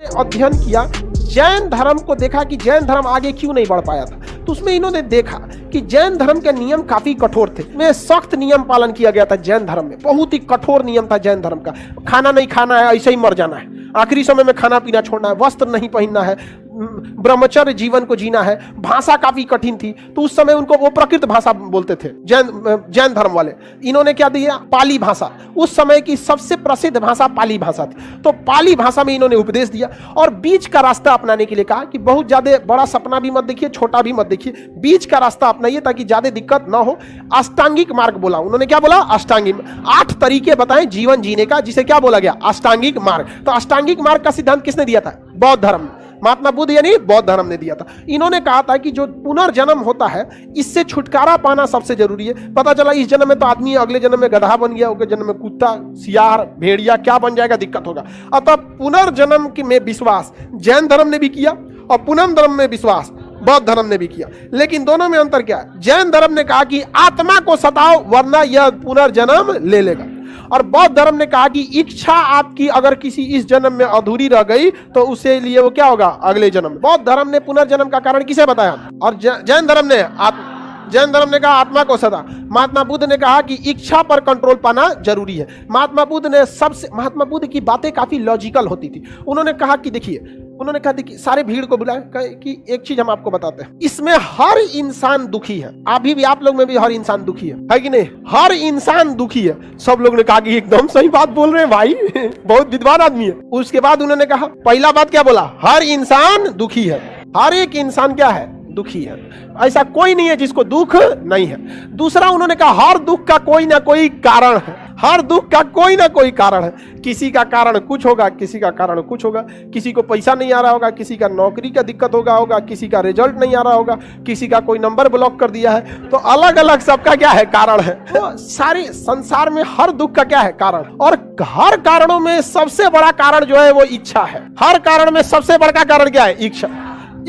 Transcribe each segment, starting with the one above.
अध्ययन किया, जैन धर्म को देखा कि जैन धर्म आगे क्यों नहीं बढ़ पाया था। तो उसमें इन्होंने देखा कि जैन धर्म के नियम काफी कठोर थे, में सख्त नियम पालन किया गया था। जैन धर्म में बहुत ही कठोर नियम था जैन धर्म का। खाना नहीं खाना है, ऐसे ही मर जाना है, आखिरी समय में खाना पीना छोड़ना है, वस्त्र नहीं पहनना है, ब्रह्मचर्य जीवन को जीना है। भाषा काफी कठिन थी, तो उस समय उनको वो प्रकृत भाषा बोलते थे जैन धर्म वाले। इन्होंने क्या दिया? पाली भाषा। उस समय की सबसे प्रसिद्ध भाषा पाली भाषा थी, तो पाली भाषा में इन्होंने उपदेश दिया और बीच का रास्ता अपनाने के लिए कहा कि बहुत ज्यादा बड़ा सपना भी मत देखिए, छोटा भी मत देखिए, बीच का रास्ता अपनाइए ताकि ज्यादा दिक्कत ना हो। अष्टांगिक मार्ग बोला उन्होंने। क्या बोला? अष्टांगिक। 8 तरीके बताए जीवन जीने का, जिसे क्या बोला गया? अष्टांगिक मार्ग। तो अष्टांगिक मार्ग का सिद्धांत किसने दिया था? बौद्ध धर्म, महात्मा बुद्ध यानी बौद्ध धर्म ने दिया था। इन्होंने कहा था कि जो पुनर्जन्म होता है, इससे छुटकारा पाना सबसे जरूरी है। पता चला इस जन्म में तो आदमी अगले जन्म में गधा बन गया, अगले जन्म में कुत्ता, सियार, भेड़िया, क्या बन जाएगा, दिक्कत होगा। अतः पुनर्जन्म में विश्वास जैन धर्म ने भी किया और पुनः धर्म में विश्वास बौद्ध धर्म ने भी किया। लेकिन दोनों में अंतर क्या है? जैन धर्म ने कहा कि आत्मा को सताओ वरना यह पुनर्जन्म ले लेगा, और बौद्ध धर्म ने कहा कि इच्छा आपकी अगर किसी इस जन्म में अधूरी रह गई तो उसे लिए वो क्या होगा? अगले जन्म में। बौद्ध धर्म ने पुनर्जन्म का कारण किसे बताया? और जैन धर्म ने कहा आत्मा को सदा। महात्मा बुद्ध ने कहा कि इच्छा पर कंट्रोल पाना जरूरी है। महात्मा बुद्ध की बातें काफी लॉजिकल होती थी। उन्होंने कहा कि देखिए सारे भीड़ को बुलाए कि एक चीज हम आपको बताते हैं, इसमें हर इंसान दुखी है। अभी भी आप लोग में भी हर इंसान दुखी है कि नहीं? हर इंसान दुखी है। सब लोग ने कहा कि एकदम सही बात बोल रहे हैं भाई, बहुत विद्वान आदमी है। उसके बाद उन्होंने कहा, पहला बात क्या बोला? हर इंसान दुखी है। हर एक इंसान क्या है? दुखी है। ऐसा कोई नहीं है जिसको दुख नहीं है। दूसरा उन्होंने कहा हर दुख का कोई ना कोई कारण है। हर दुख का कोई ना कोई कारण है। किसी का कारण कुछ होगा, किसी का कारण कुछ होगा। किसी को पैसा नहीं आ रहा होगा, किसी का नौकरी का दिक्कत होगा, किसी का रिजल्ट नहीं आ रहा होगा, किसी का कोई नंबर ब्लॉक कर दिया है। तो अलग अलग सबका क्या है? कारण है। तो सारे संसार में हर दुख का क्या है? कारण। और हर कारणों में सबसे बड़ा कारण जो है वो इच्छा है। हर कारण में सबसे बड़ा कारण क्या है? इच्छा।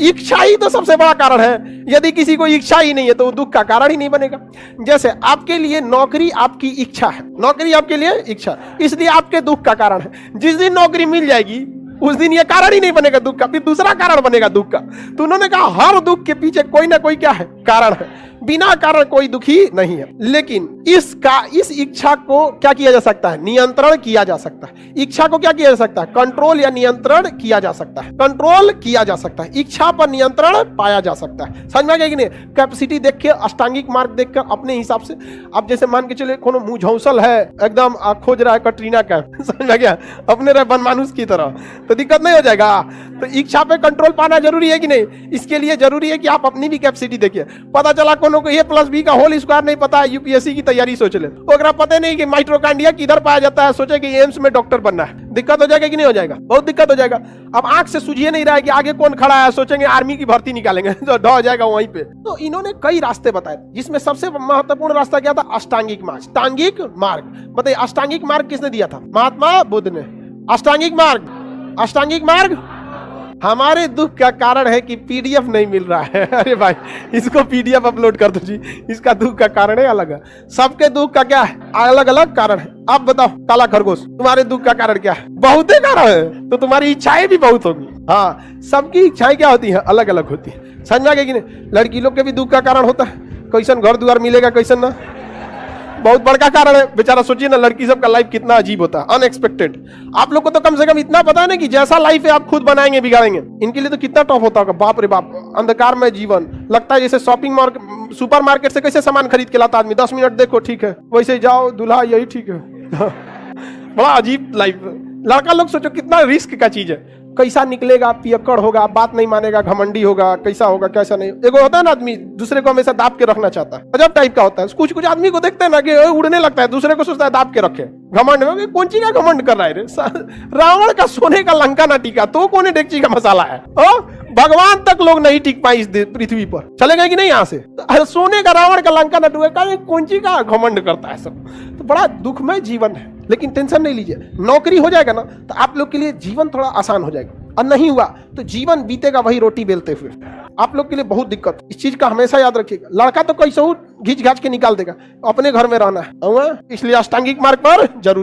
इच्छा ही तो सबसे बड़ा कारण है। यदि किसी को इच्छा ही नहीं है तो दुख का कारण ही नहीं बनेगा। जैसे आपके लिए नौकरी आपकी इच्छा है, नौकरी आपके लिए इच्छा, इसलिए आपके दुख का कारण है। जिस दिन नौकरी मिल जाएगी उस दिन ये कारण ही नहीं बनेगा दुख का, फिर दूसरा कारण बनेगा दुख का। तो उन्होंने कहा हर दुख के पीछे कोई ना कोई क्या है? कारण है। बिना कारण कोई दुखी नहीं है। लेकिन इस इच्छा को क्या किया जा सकता है? नियंत्रण किया जा सकता है। इच्छा को क्या किया जा सकता है? कंट्रोल या नियंत्रण किया जा सकता है। कंट्रोल किया जा सकता है। इच्छा पर नियंत्रण पाया जा सकता है। समझ में आ गया कि नहीं? कैपेसिटी देख के, अष्टांगिक मार्ग देखकर अपने हिसाब से, अब जैसे मान के चले कोनो मुंह झौसल है, एकदम खोज रहा है कटरीना का, समझ में आ गया, अपने रहे बनमानुस की तरह, तो दिक्कत नहीं हो जाएगा। तो इच्छा पे कंट्रोल पाना जरूरी है कि नहीं? इसके लिए जरूरी है कि आप अपनी भी कैपेसिटी देखिए। पता चला कोनो को A+B का होल स्क्वायर नहीं पता है, यूपीएससी की तैयारी सोच ले, ओकरा पता नहीं कि माइटोकॉन्ड्रिया किधर पाया जाता है, सोचे कि एम्स में डॉक्टर बनना है। दिक्कत हो जाएगा कि नहीं हो जाएगा? बहुत दिक्कत हो जाएगा। अब आंख से सूझिए नहीं रहा है कि आगे कौन खड़ा है, सोचेंगे आर्मी की भर्ती निकालेंगे तो ढह हो जाएगा वहीं पे। तो इन्होंने कई रास्ते बताए, जिसमें सबसे महत्वपूर्ण रास्ता क्या था? अष्टांगिक मार्ग। अष्टांगिक मार्ग बताइए, अष्टांगिक मार्ग किसने दिया था? महात्मा बुद्ध ने। अष्टांगिक मार्ग हमारे दुख का कारण है कि पीडीएफ नहीं मिल रहा है। अरे भाई, इसको पीडीएफ अपलोड कर दो जी, इसका दुख का कारण है अलग है। सबके दुख का क्या है? अलग अलग कारण है। आप बताओ काला खरगोश, तुम्हारे दुख का कारण क्या है? बहुत कारण है, तो तुम्हारी इच्छाएं भी बहुत होगी। हाँ, सबकी इच्छाएं क्या होती है? अलग अलग होती है। समझ में आ गया कि नहीं? लड़की लोग के भी दुख का कारण होता है, कैसन घर द्वार मिलेगा, कैसन ना, बहुत बड़का कारण है। बेचारा सोचिए ना, लड़की सबका लाइफ कितना अजीब होता है, अनएक्सपेक्टेड। आप लोग को तो कम से कम इतना पता है ना कि जैसा लाइफ है आप खुद बनाएंगे, बिगाड़ेंगे। इनके लिए तो कितना टफ होता होगा, बाप रे बाप। अंधकार में जीवन लगता है जैसे सुपर मार्केट से कैसे सामान खरीद के लाता आदमी, 10 मिनट देखो ठीक है, वैसे जाओ दूल्हा, यही ठीक है। बड़ा अजीब लाइफ। लड़का लोग सोचो कितना रिस्क का चीज है, कैसा निकलेगा, पियक्कड़ होगा, बात नहीं मानेगा, घमंडी होगा, कैसा होगा कैसा नहीं। एगो होता है ना आदमी दूसरे को हमेशा दाब के रखना चाहता है, अजब टाइप का होता है। कुछ आदमी को देखते हैं ना कि उड़ने लगता है, दूसरे को सोचता है दाब के रखे। घमंड में कौन चीज का घमंड कर रहा है रे? रावण का सोने का लंका ना टिका तो कौन डेगची का मसाला है? भगवान तक लोग नहीं टिक पाए इस पृथ्वी पर, चले गए कि नहीं यहाँ से? सोने का रावण का लंका ना टूटे, कौन चीज का घमंड करता है सब। तो बड़ा दुखमय जीवन है। लेकिन टेंशन नहीं लीजिए, नौकरी हो जाएगा ना तो आप लोग के लिए जीवन थोड़ा आसान हो जाएगा, और नहीं हुआ तो जीवन बीतेगा वही रोटी बेलते हुए। आप लोग के लिए बहुत दिक्कत, इस चीज का हमेशा याद रखिएगा। लड़का तो कैसे घिच घाच के निकाल देगा, अपने घर में रहना है, इसलिए अष्टांगिक मार्ग पर जरूर